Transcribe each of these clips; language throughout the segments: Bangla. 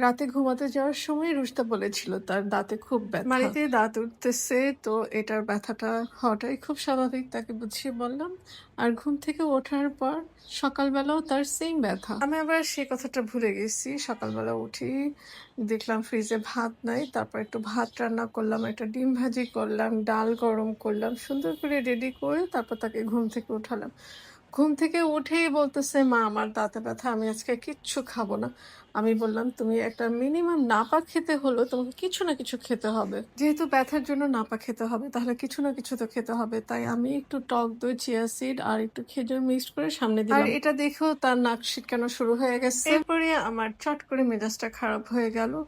রাতে ঘুমাতে যাওয়ার সময় রুশতা বলেছিল তার দাঁতে খুব ব্যথা। মাড়িতে দাঁত উঠতেছে, তো এটার ব্যথাটা হওয়াটাই খুব স্বাভাবিক। তাকে বুঝিয়ে বললাম। আর ঘুম থেকে ওঠার পর সকালবেলাও তার সেম ব্যথা। আমি আবার সে কথাটা ভুলে গেছি। সকালবেলা উঠেই দেখলাম ফ্রিজে ভাত নাই। তারপর একটু ভাত রান্না করলাম, একটা ডিম ভাজি করলাম, ডাল গরম করলাম। সুন্দর করে রেডি করে তারপর তাকে ঘুম থেকে উঠালাম। ঘুম থেকে উঠেই বলতেছে, "মা আমার দাঁতে ব্যথা, আমি আজকে কিচ্ছু খাবো না।" আমি বললাম, "তুমি একটা মিনিমাম নাপা খেতে হলেও তোমাকে কিছু না কিছু খেতে হবে। যেহেতু ব্যথার জন্য নাপা খেতে হবে, তাহলে কিছু না কিছু তো খেতে হবে।" তাই আমি একটু টক দই, চিয়া সিড আর একটু খেজুর মিক্সড করে সামনে দিলাম। আর এটা দেখেও তার নাক সিটকানো শুরু হয়ে গেছে। এরপরে আমার চট করে মেজাজটা খারাপ হয়ে গেল।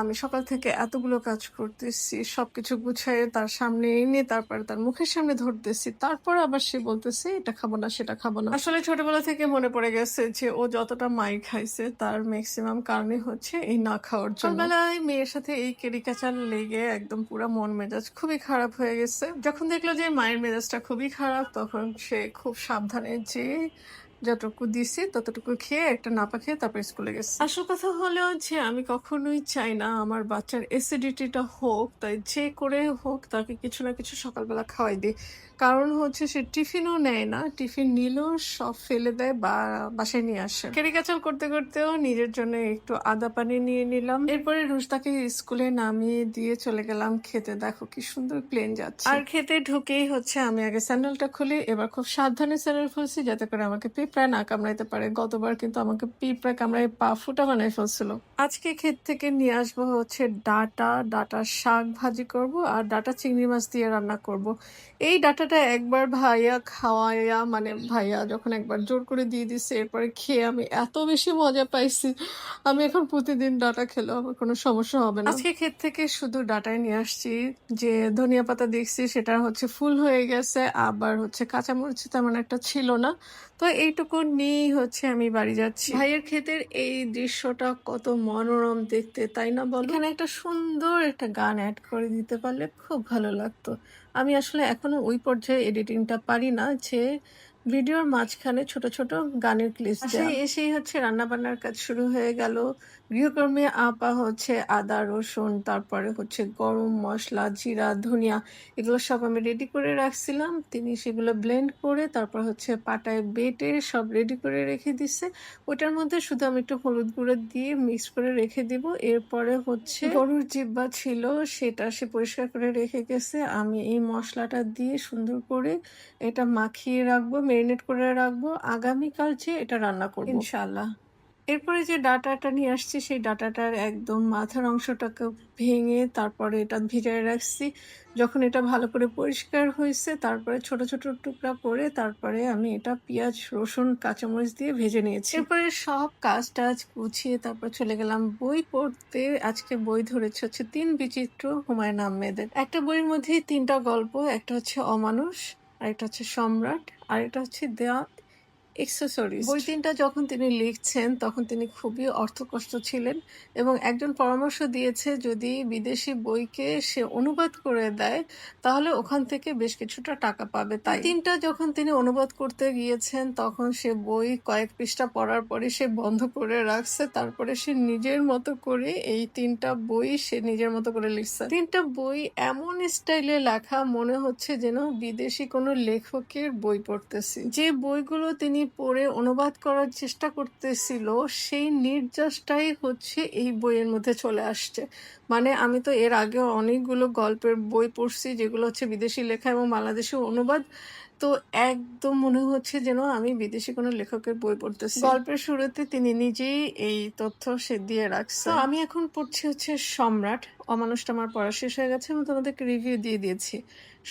আমি সকাল থেকে এতগুলো কাজ করতেছি, সবকিছু গুছায়ে তার সামনে এনে তারপরে তার মুখের সামনে ধরতেছি। তারপর আবার সে বলতেছে, "এটা খাবো না, সেটা খাবো না।" আসলে ছোটবেলা থেকে মনে পড়ে গেছে যে ও যতটা মাইর খাইছে তার মেক্সিমাম কারণই হচ্ছে এই না খাওয়ার জন্য। সকালবেলায় মেয়ের সাথে এই কেলিকাচার লেগে একদম পুরা মন মেজাজ খুবই খারাপ হয়ে গেছে। যখন দেখলো যে মায়ের মেজাজটা খুবই খারাপ, তখন সে খুব সাবধানে যেয়ে যতটুকু দিছি ততটুকু খেয়ে একটা নাপা খেয়ে তারপর স্কুলে গেছে। আসল কথা হলো যে আমি কখনোই চাই না আমার বাচ্চার অ্যাসিডিটিটা হোক, তাই যে করে হোক তাকে কিছু না কিছু সকালবেলা খাওয়াই দিই। কারণ হচ্ছে সে টিফিনও নেয় না, টিফিন নিলেও সব ফেলে দেয় বা বাসায় নিয়ে আসে। কেরিকাচাল করতে করতেও নিজের জন্য একটু আদা পানি নিয়ে নিলাম। এরপরে রুশতাকে স্কুলে নামিয়ে দিয়ে চলে গেলাম খেতে। দেখো কি সুন্দর প্লেন যাচ্ছে। আর খেতে ঢুকেই হচ্ছে আমি আগে স্যান্ডেলটা খুলি। এবার খুব সাবধানে স্যান্ডেল খুলছি যাতে করে আমাকে পিঁপড়ায় না কামড়াইতে পারে। গতবার কিন্তু আমাকে পিঁপড়ায় কামড়ায় পা ফুটা বানায় ফেলছিল। আজকে ক্ষেত থেকে নিয়ে আসবো হচ্ছে ডাঁটার শাক ভাজি করব আর ডাঁটা চিংড়ি মাছ দিয়ে রান্না করব। এই ডাঁটাটা একবার ভাইয়া খাওয়াইয়া, মানে ভাইয়া যখন একবার জোর করে দিয়ে দিছে, এরপরে খেয়ে আমি এত বেশি মজা পাইছি। আমি এখন প্রতিদিন ডাঁটা খেলেও আমার কোনো সমস্যা হবে না। আজকে ক্ষেত থেকে শুধু ডাঁটাই নিয়ে আসছি। যে ধনিয়া পাতা দেখছি সেটা হচ্ছে ফুল হয়ে গেছে, আবার হচ্ছে কাঁচামরিচ তেমন একটা ছিল না। তো এইটুকু নিয়েই হচ্ছে আমি বাড়ি যাচ্ছি। ভাইয়ের ক্ষেতের এই দৃশ্যটা কত মনোরম দেখতে, তাই না বলো? এখানে একটা সুন্দর একটা গান অ্যাড করে দিতে পারলে খুব ভালো লাগতো। আমি আসলে এখনো ওই পর্যায়ে এডিটিংটা পারি না যে ভিডিওর মাঝখানে ছোট ছোট গানের ক্লিপস দেয়া। এসেই হচ্ছে রান্না বান্নার কাজ শুরু হয়ে গেল। গৃহকর্মী আপা হচ্ছে আদা রসুন, তারপরে হচ্ছে গরম মশলা, জিরা, ধনিয়া, এগুলো সব আমি রেডি করে রাখছিলাম। তিনি সেগুলো ব্লেন্ড করে তারপর হচ্ছে পাটায় বেটে সব রেডি করে রেখে দিছে। ওটার মধ্যে শুধু আমি একটু হলুদ গুঁড়ো দিয়ে মিক্স করে রেখে দিব। এরপরে হচ্ছে গরুর জিহ্বা ছিল, সেটা সে পরিষ্কার করে রেখে গেছে। আমি এই মশলাটা দিয়ে সুন্দর করে এটা মাখিয়ে রাখবো, মেরিনেট করে রাখবো। আগামীকাল যে এটা রান্না করব ইনশাআল্লাহ। এরপরে যে ডাটাটা নিয়ে আসছি সেই ডাটাটার একদম মাথার অংশটাকে ভেঙে তারপরে এটা ভিজায় রাখছি। যখন এটা ভালো করে পরিষ্কার হয়েছে তারপরে ছোট ছোট টুকরা করে তারপরে আমি এটা পেঁয়াজ, রসুন, কাঁচামরিচ দিয়ে ভেজে নিয়েছি। এরপরে সব কাজ টাজ গুছিয়ে তারপর চলে গেলাম বই পড়তে। আজকে বই ধরেছে হচ্ছে ৩ বিচিত্র হুমায়ুন আহমেদের। একটা বইয়ের মধ্যেই ৩টা গল্প, একটা হচ্ছে অমানুষ, আরেকটা হচ্ছে সম্রাট, আরেকটা হচ্ছে দেয়া এক্সেসরিজ। বই ৩টা যখন তিনি লিখছেন তখন তিনি খুবই অর্থকষ্ট ছিলেন এবং একজন পরামর্শ দিয়েছে যদি বিদেশি বইকে সে অনুবাদ করে দেয় তাহলে ওখান থেকে বেশ কিছুটা টাকা পাবে। তাই ৩টা যখন তিনি অনুবাদ করতে গিয়েছেন তখন সে বই কয়েক পৃষ্ঠা পড়ার পরে সে বন্ধ করে রাখছে। তারপরে সে নিজের মতো করে এই ৩টা বই সে নিজের মতো করে লিখছে। ৩টা বই এমন স্টাইলে লেখা মনে হচ্ছে যেন বিদেশি কোনো লেখকের বই পড়তেছি। যে বইগুলো তিনি পড়ে অনুবাদ করার চেষ্টা করতেছিল সেই নির্যাসটাই হচ্ছে এই বইয়ের মধ্যে চলে আসছে। মানে আমি তো এর আগেও অনেকগুলো গল্পের বই পড়ছি যেগুলো হচ্ছে বিদেশি লেখা এবং বাংলাদেশি অনুবাদ। তো একদম মনে হচ্ছে যেন আমি বিদেশি কোনো লেখকের বই পড়তেছি। গল্পের শুরুতে তিনি নিজেই এই তথ্য সে দিয়ে রাখছে। তো আমি এখন পড়ছি হচ্ছে সম্রাট। অমানুষটা আমার পড়া শেষ হয়ে গেছে, আমি তোমাদেরকে রিভিউ দিয়ে দিয়েছি।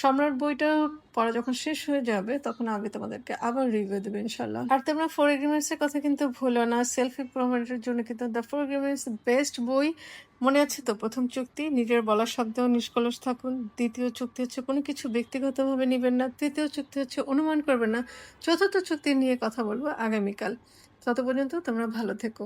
সম্রাট বইটা পড়া যখন শেষ হয়ে যাবে তখন আমি তোমাদেরকে আবার রিভিউ দেবো ইনশাল্লাহ। আর তোমরা 4 এগ্রিমেন্টস এর কথা কিন্তু ভুলো না। সেলফ ইমপ্রুভমেন্টের জন্য কিন্তু দ্য 4 এগ্রিমেন্টস বেস্ট বই। মনে আছে তো? প্রথম চুক্তি, নিজের বলা শব্দেও নিষ্কলুষ থাকুন। দ্বিতীয় চুক্তি হচ্ছে কোনো কিছু ব্যক্তিগতভাবে নিবেন না। তৃতীয় চুক্তি হচ্ছে অনুমান করবেন না। চতুর্থ চুক্তি নিয়ে কথা বলবো আগামীকাল। তত পর্যন্ত তোমরা ভালো থেকো।